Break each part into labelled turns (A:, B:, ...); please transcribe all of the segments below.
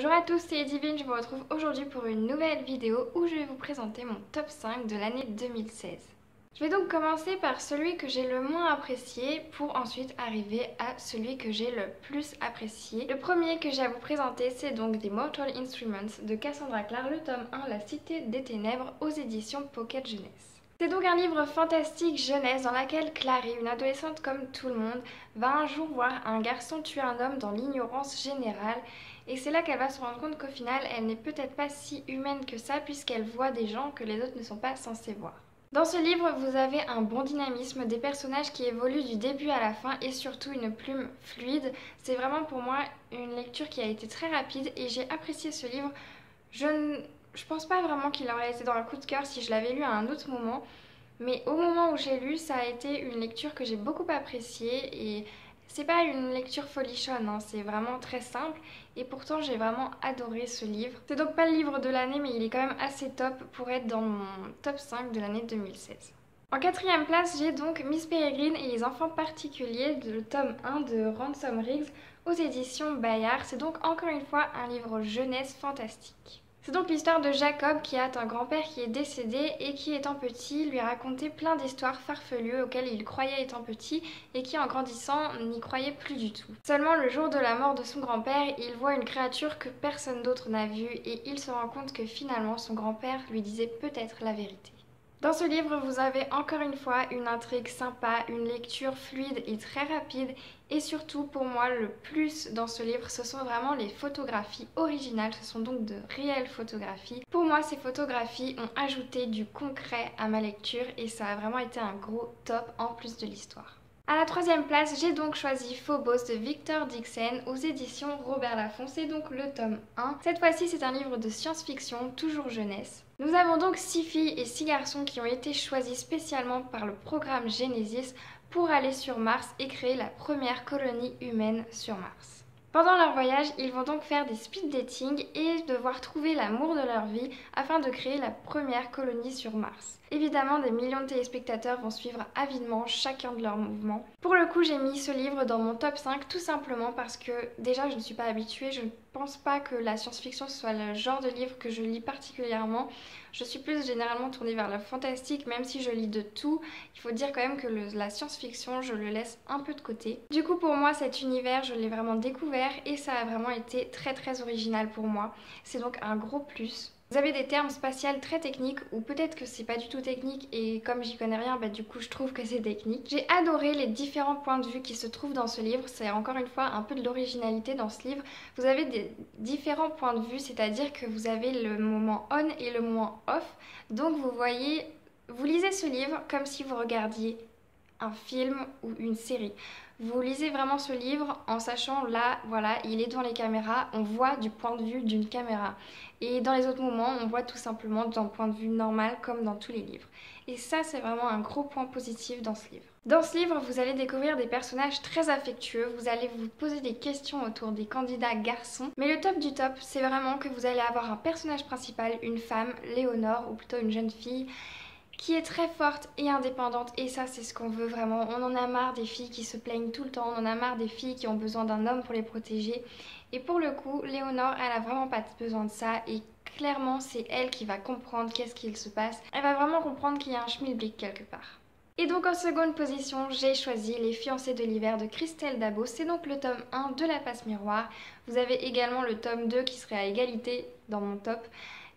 A: Bonjour à tous, c'est Divine, je vous retrouve aujourd'hui pour une nouvelle vidéo où je vais vous présenter mon top 5 de l'année 2016. Je vais donc commencer par celui que j'ai le moins apprécié pour ensuite arriver à celui que j'ai le plus apprécié. Le premier que j'ai à vous présenter, c'est donc The Mortal Instruments de Cassandra Clare, le tome 1, La Cité des Ténèbres, aux éditions Pocket Jeunesse. C'est donc un livre fantastique jeunesse dans lequel Clary, une adolescente comme tout le monde, va un jour voir un garçon tuer un homme dans l'ignorance générale, et c'est là qu'elle va se rendre compte qu'au final elle n'est peut-être pas si humaine que ça puisqu'elle voit des gens que les autres ne sont pas censés voir. Dans ce livre, vous avez un bon dynamisme, des personnages qui évoluent du début à la fin et surtout une plume fluide. C'est vraiment pour moi une lecture qui a été très rapide et j'ai apprécié ce livre. Je pense pas vraiment qu'il aurait été dans un coup de cœur si je l'avais lu à un autre moment, mais au moment où j'ai lu, ça a été une lecture que j'ai beaucoup appréciée et c'est pas une lecture folichonne, hein, c'est vraiment très simple et pourtant j'ai vraiment adoré ce livre. C'est donc pas le livre de l'année mais il est quand même assez top pour être dans mon top 5 de l'année 2016. En quatrième place, j'ai donc Miss Peregrine et les enfants particuliers, le tome 1 de Ransom Riggs aux éditions Bayard. C'est donc encore une fois un livre jeunesse fantastique. C'est donc l'histoire de Jacob qui a un grand-père qui est décédé et qui étant petit lui racontait plein d'histoires farfelues auxquelles il croyait étant petit et qui en grandissant n'y croyait plus du tout. Seulement le jour de la mort de son grand-père, il voit une créature que personne d'autre n'a vue et il se rend compte que finalement son grand-père lui disait peut-être la vérité. Dans ce livre, vous avez encore une fois une intrigue sympa, une lecture fluide et très rapide et surtout pour moi le plus dans ce livre, ce sont vraiment les photographies originales, ce sont donc de réelles photographies. Pour moi, ces photographies ont ajouté du concret à ma lecture et ça a vraiment été un gros top en plus de l'histoire. À la troisième place, j'ai donc choisi Phobos de Victor Dixon aux éditions Robert Laffont, c'est donc le tome 1. Cette fois-ci, c'est un livre de science-fiction, toujours jeunesse. Nous avons donc 6 filles et 6 garçons qui ont été choisis spécialement par le programme Genesis pour aller sur Mars et créer la première colonie humaine sur Mars. Pendant leur voyage, ils vont donc faire des speed dating et devoir trouver l'amour de leur vie afin de créer la première colonie sur Mars. Évidemment, des millions de téléspectateurs vont suivre avidement chacun de leurs mouvements. Pour le coup, j'ai mis ce livre dans mon top 5 tout simplement parce que déjà je ne suis pas habituée, je ne pense pas que la science-fiction soit le genre de livre que je lis particulièrement. Je suis plus généralement tournée vers le fantastique, même si je lis de tout. Il faut dire quand même que la science-fiction, je le laisse un peu de côté. Du coup, pour moi, cet univers, je l'ai vraiment découvert et ça a vraiment été très très original pour moi. C'est donc un gros plus. Vous avez des termes spatials très techniques ou peut-être que c'est pas du tout technique et comme j'y connais rien, du coup je trouve que c'est technique. J'ai adoré les différents points de vue qui se trouvent dans ce livre, c'est encore une fois un peu de l'originalité dans ce livre. Vous avez des différents points de vue, c'est-à-dire que vous avez le moment on et le moment off. Donc vous lisez ce livre comme si vous regardiez un film ou une série. Vous lisez vraiment ce livre en sachant là, voilà, il est devant les caméras, on voit du point de vue d'une caméra. Et dans les autres moments, on voit tout simplement d'un point de vue normal comme dans tous les livres. Et ça, c'est vraiment un gros point positif dans ce livre. Dans ce livre, vous allez découvrir des personnages très affectueux, vous allez vous poser des questions autour des candidats garçons. Mais le top du top, c'est vraiment que vous allez avoir un personnage principal, une femme, Léonore, ou plutôt une jeune fille, qui est très forte et indépendante et ça c'est ce qu'on veut vraiment. On en a marre des filles qui se plaignent tout le temps, on en a marre des filles qui ont besoin d'un homme pour les protéger et pour le coup Léonore elle a vraiment pas besoin de ça et clairement c'est elle qui va comprendre qu'est-ce qu'il se passe. Elle va vraiment comprendre qu'il y a un schmilblick quelque part. Et donc en seconde position, j'ai choisi Les Fiancées de l'hiver de Christelle Dabo. C'est donc le tome 1 de La Passe Miroir. Vous avez également le tome 2 qui serait à égalité dans mon top,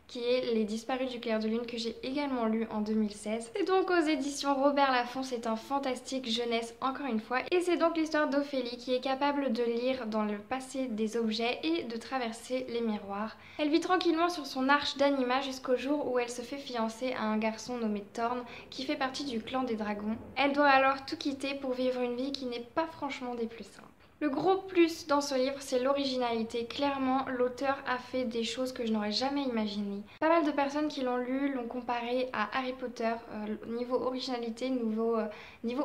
A: qui est Les Disparus du clair de lune que j'ai également lu en 2016. C'est donc aux éditions Robert Laffont, c'est un fantastique jeunesse encore une fois et c'est donc l'histoire d'Ophélie qui est capable de lire dans le passé des objets et de traverser les miroirs. Elle vit tranquillement sur son arche d'anima jusqu'au jour où elle se fait fiancer à un garçon nommé Thorn qui fait partie du clan des dragons. Elle doit alors tout quitter pour vivre une vie qui n'est pas franchement des plus simples. Le gros plus dans ce livre, c'est l'originalité. Clairement, l'auteur a fait des choses que je n'aurais jamais imaginées. Pas mal de personnes qui l'ont lu l'ont comparé à Harry Potter, niveau originalité, niveau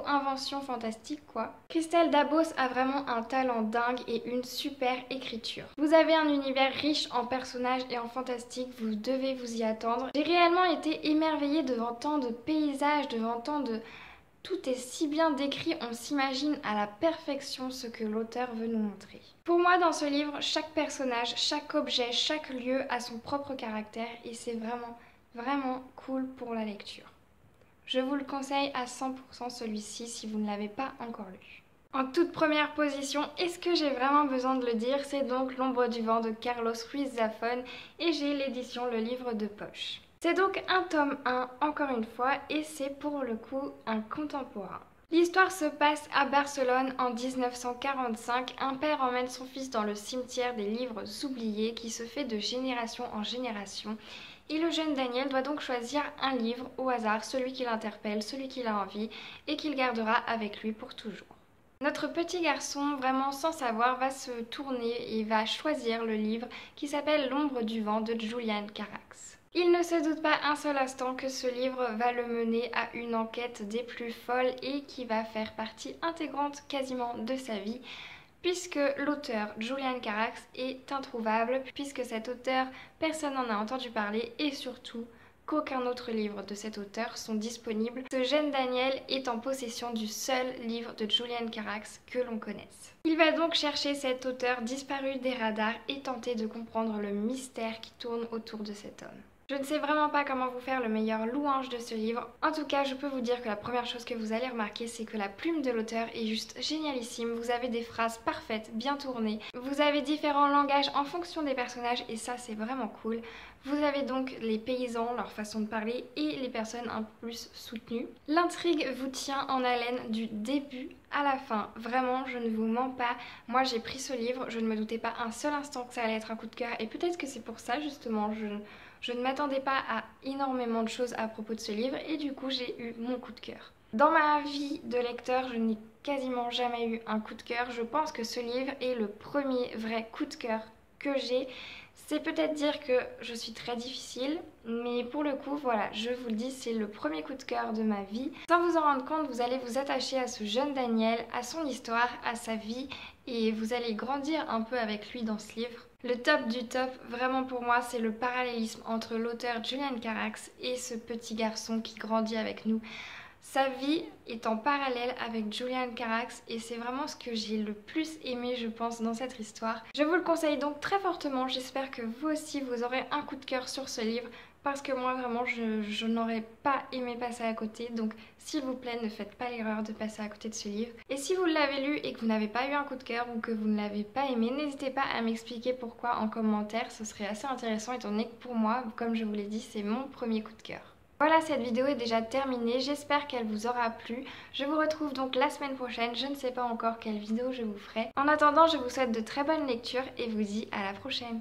A: invention fantastique quoi. Christelle Dabos a vraiment un talent dingue et une super écriture. Vous avez un univers riche en personnages et en fantastique, vous devez vous y attendre. J'ai réellement été émerveillée devant tant de paysages, devant tant de... Tout est si bien décrit, on s'imagine à la perfection ce que l'auteur veut nous montrer. Pour moi, dans ce livre, chaque personnage, chaque objet, chaque lieu a son propre caractère et c'est vraiment cool pour la lecture. Je vous le conseille à 100% celui-ci si vous ne l'avez pas encore lu. En toute première position, est-ce que j'ai vraiment besoin de le dire, c'est donc L'ombre du vent de Carlos Ruiz Zafón et j'ai l'édition Le Livre de Poche. C'est donc un tome 1, encore une fois, et c'est pour le coup un contemporain. L'histoire se passe à Barcelone en 1945. Un père emmène son fils dans le cimetière des livres oubliés qui se fait de génération en génération. Et le jeune Daniel doit donc choisir un livre au hasard, celui qui l'interpelle, celui qu'il a envie et qu'il gardera avec lui pour toujours. Notre petit garçon, vraiment sans savoir, va se tourner et va choisir le livre qui s'appelle L'ombre du vent de Julian Carax. Il ne se doute pas un seul instant que ce livre va le mener à une enquête des plus folles et qui va faire partie intégrante quasiment de sa vie, puisque l'auteur Julian Carax est introuvable, puisque cet auteur, personne n'en a entendu parler et surtout qu'aucun autre livre de cet auteur sont disponibles. Ce jeune Daniel est en possession du seul livre de Julian Carax que l'on connaisse. Il va donc chercher cet auteur disparu des radars et tenter de comprendre le mystère qui tourne autour de cet homme. Je ne sais vraiment pas comment vous faire le meilleur louange de ce livre. En tout cas, je peux vous dire que la première chose que vous allez remarquer, c'est que la plume de l'auteur est juste génialissime. Vous avez des phrases parfaites, bien tournées. Vous avez différents langages en fonction des personnages et ça, c'est vraiment cool. Vous avez donc les paysans, leur façon de parler et les personnes un peu plus soutenues. L'intrigue vous tient en haleine du début à la fin. Vraiment, je ne vous mens pas. Moi, j'ai pris ce livre, je ne me doutais pas un seul instant que ça allait être un coup de cœur et peut-être que c'est pour ça justement, je ne m'attendais pas à énormément de choses à propos de ce livre et du coup j'ai eu mon coup de cœur. Dans ma vie de lecteur, je n'ai quasiment jamais eu un coup de cœur. Je pense que ce livre est le premier vrai coup de cœur que j'ai. C'est peut-être dire que je suis très difficile, mais pour le coup, voilà, je vous le dis, c'est le premier coup de cœur de ma vie. Sans vous en rendre compte, vous allez vous attacher à ce jeune Daniel, à son histoire, à sa vie, et vous allez grandir un peu avec lui dans ce livre. Le top du top, vraiment pour moi, c'est le parallélisme entre l'auteur Julian Carax et ce petit garçon qui grandit avec nous. Sa vie est en parallèle avec Julian Carax et c'est vraiment ce que j'ai le plus aimé, je pense, dans cette histoire. Je vous le conseille donc très fortement, j'espère que vous aussi vous aurez un coup de cœur sur ce livre parce que moi vraiment je n'aurais pas aimé passer à côté, donc s'il vous plaît ne faites pas l'erreur de passer à côté de ce livre. Et si vous l'avez lu et que vous n'avez pas eu un coup de cœur ou que vous ne l'avez pas aimé, n'hésitez pas à m'expliquer pourquoi en commentaire, ce serait assez intéressant étant donné que pour moi, comme je vous l'ai dit, c'est mon premier coup de cœur. Voilà, cette vidéo est déjà terminée, j'espère qu'elle vous aura plu. Je vous retrouve donc la semaine prochaine, je ne sais pas encore quelle vidéo je vous ferai. En attendant, je vous souhaite de très bonnes lectures et vous dis à la prochaine.